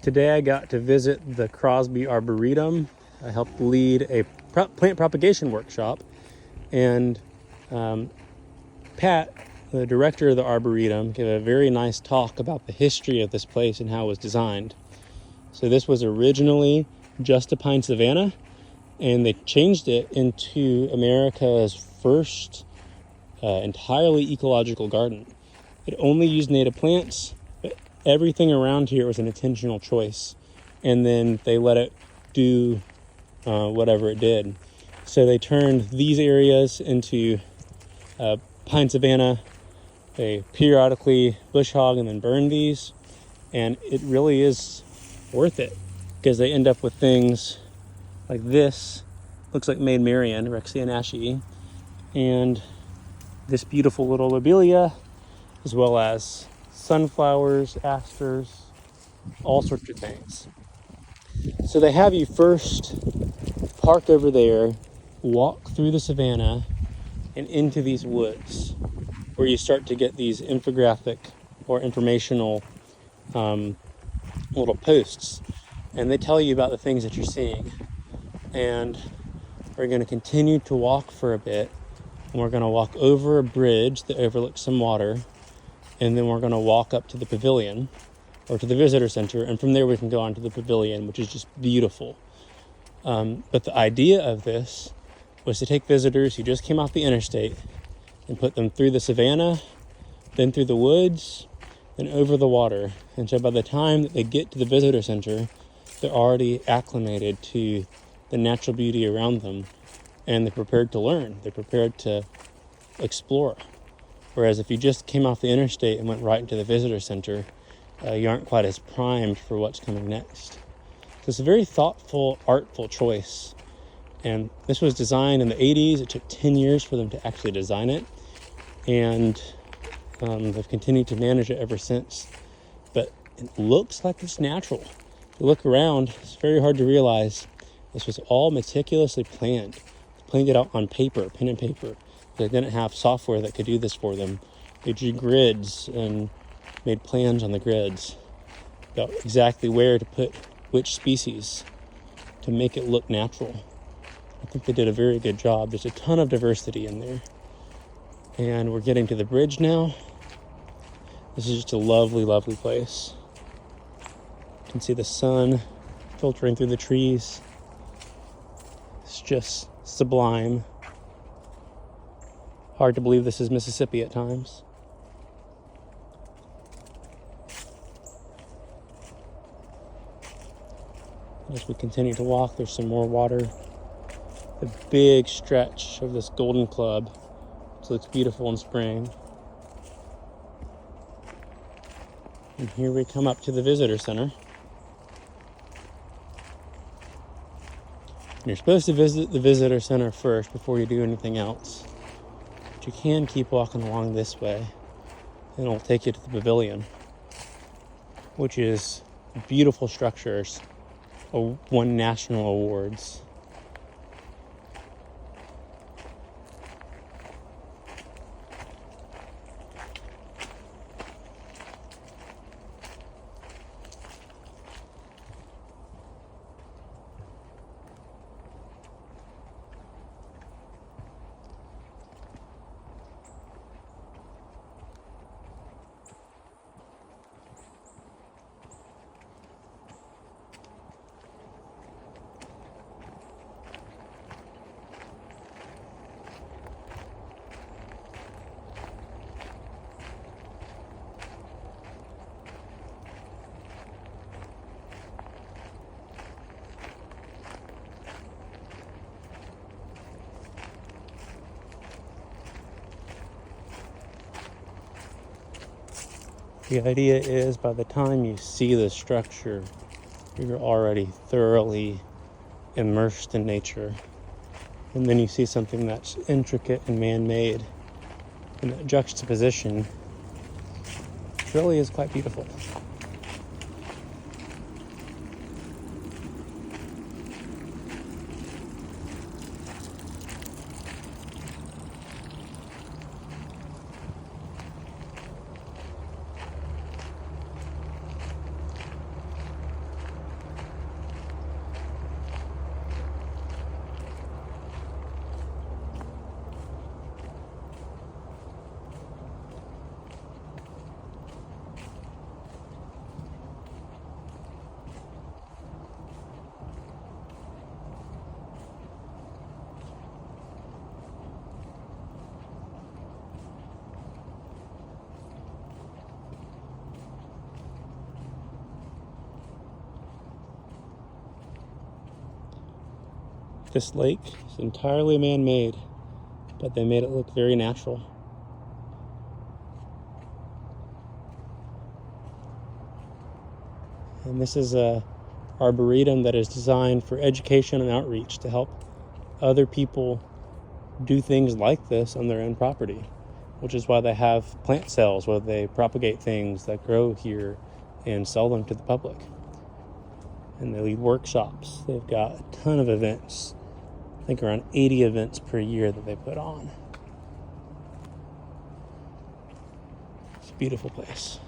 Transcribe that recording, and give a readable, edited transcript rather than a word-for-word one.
Today I got to visit the Crosby Arboretum. I helped lead a plant propagation workshop, and Pat, the director of the Arboretum, gave a very nice talk about the history of this place and how it was designed. So this was originally just a pine savanna, and they changed it into America's first entirely ecological garden. It only used native plants, but everything around here was an intentional choice. And then they let it do whatever it did. So they turned these areas into pine savanna. They periodically bush hog and then burn these. And it really is worth it, because they end up with things like this. Looks like Maid Marian, Rexia nashii, and this beautiful little lobelia, as well as sunflowers, asters, all sorts of things. So they have you first park over there, walk through the savanna and into these woods, where you start to get these infographic or informational little posts, and they tell you about the things that you're seeing. And we're going to continue to walk for a bit, and we're going to walk over a bridge that overlooks some water, and then we're going to walk up to the pavilion or to the visitor center, and from there we can go on to the pavilion, which is just beautiful. But the idea of this was to take visitors who just came off the interstate and put them through the savanna, then through the woods, then over the water. And so by the time that they get to the visitor center, they're already acclimated to the natural beauty around them, and they're prepared to learn. They're prepared to explore. Whereas if you just came off the interstate and went right into the visitor center, you aren't quite as primed for what's coming next. So it's a very thoughtful, artful choice. And this was designed in the 80s. It took 10 years for them to actually design it. And they've continued to manage it ever since. But it looks like it's natural. If you look around, it's very hard to realize this was all meticulously planned. They planned it out on paper, pen and paper. They didn't have software that could do this for them. They drew grids and made plans on the grids about exactly where to put which species to make it look natural. I think they did a very good job. There's a ton of diversity in there. And we're getting to the bridge now. This is just a lovely, lovely place. You can see the sun filtering through the trees. It's just sublime. Hard to believe this is Mississippi at times. As we continue to walk, there's some more water. The big stretch of this golden club, which looks beautiful in spring. And here we come up to the visitor center. And you're supposed to visit the visitor center first before you do anything else. But you can keep walking along this way, and it'll take you to the pavilion, which is beautiful structures, won national awards. The idea is, by the time you see the structure, you're already thoroughly immersed in nature. And then you see something that's intricate and man-made. And that juxtaposition really is quite beautiful. This lake is entirely man-made, but they made it look very natural. And this is a arboretum that is designed for education and outreach to help other people do things like this on their own property, which is why they have plant sales where they propagate things that grow here and sell them to the public. And they lead workshops. They've got a ton of events. I think around 80 events per year that they put on. It's a beautiful place.